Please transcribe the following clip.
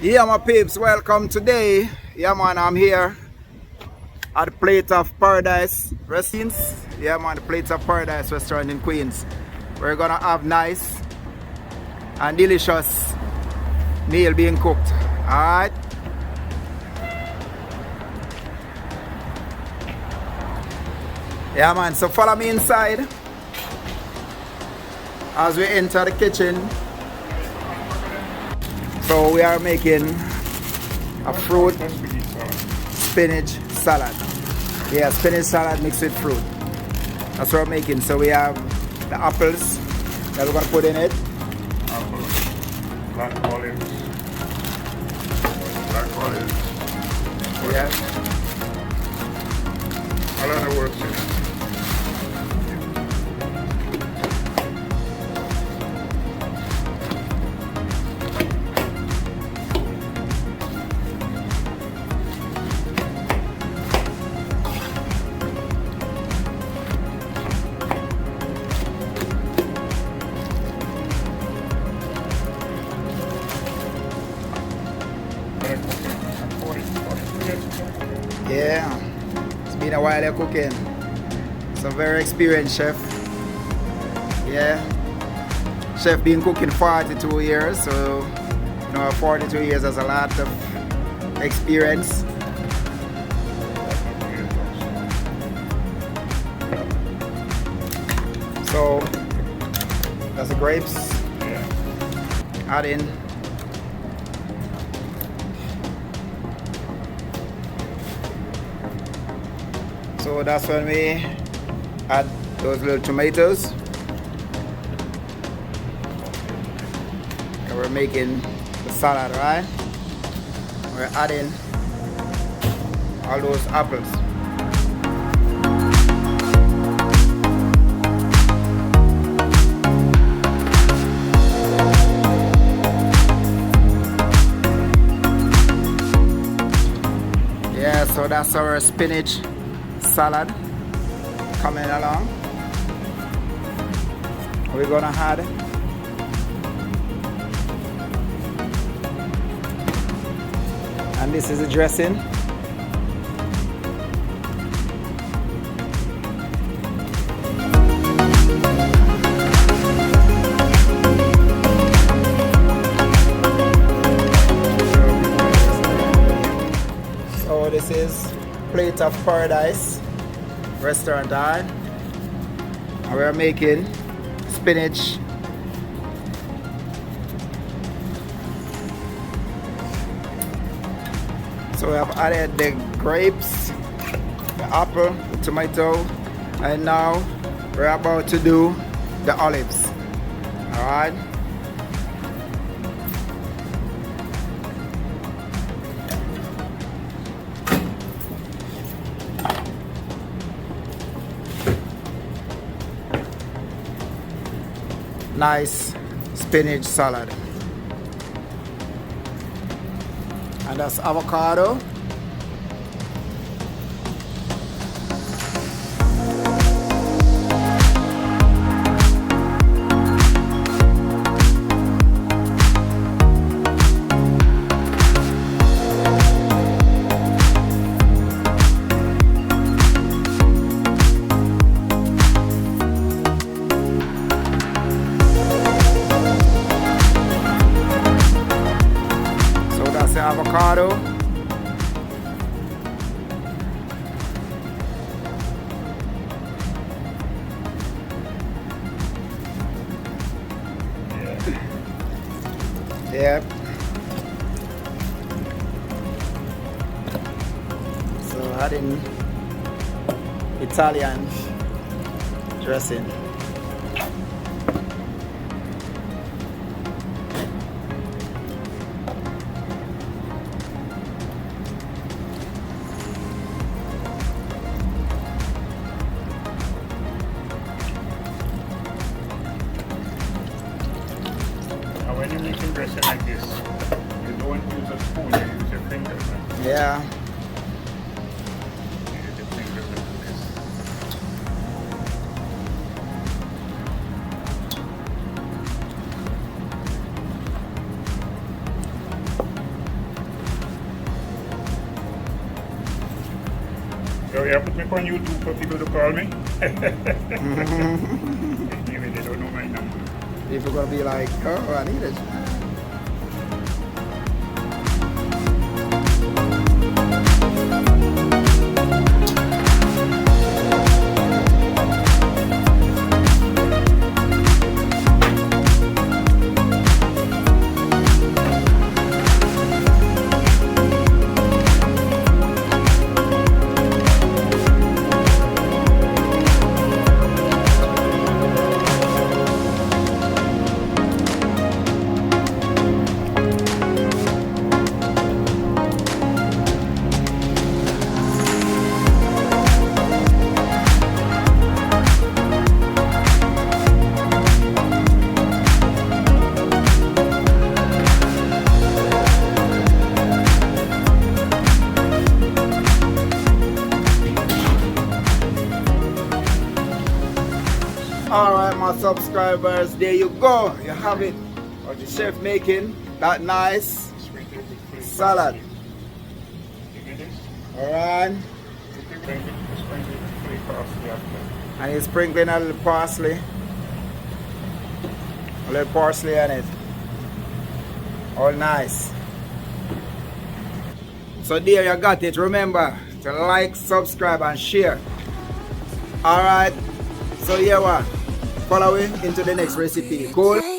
Yeah, my peeps, welcome today. Yeah, man, I'm here at Plate of Paradise Restaurants. Yeah, man, the Plate of Paradise restaurant in Queens. We're gonna have nice and delicious meal being cooked. Alright? Yeah, man, so follow me inside as we enter the kitchen. So we are making a fruit spinach salad. Yeah, spinach salad mixed with fruit. That's what we're making. So we have the apples that we're gonna put in it. Apples, black olives. Yeah. A lot of work in it. Yeah, it's been a while you're cooking. So very experienced chef. Yeah, chef been cooking 42 years, so you know 42 years has a lot of experience. So that's the grapes. Yeah. Add in. So that's when we add those little tomatoes. And we're making the salad, right? We're adding all those apples. Yeah, so that's our spinach salad coming along. We're gonna add and this is the dressing. So this is Plate of Paradise restaurant, and we're making spinach so we have added the grapes, the apple, the tomato, and now we're about to do the olives. All right. Nice spinach salad, and that's avocado. Avocado. Yep. So adding Italian dressing. When you're making dressing like this, you don't use a spoon, you use your fingers. Right? Yeah. You use your fingers like this. So you put me on YouTube for people to call me. Maybe they don't know my number. People gonna be like, oh, I need it. Alright, my subscribers, there you go. You have it. What the chef making that nice salad. Alright. And he's sprinkling a little parsley. A little parsley on it. All nice. So there you got it. Remember to like, subscribe and share. Alright. So here what? Follow me into the next recipe. Cool?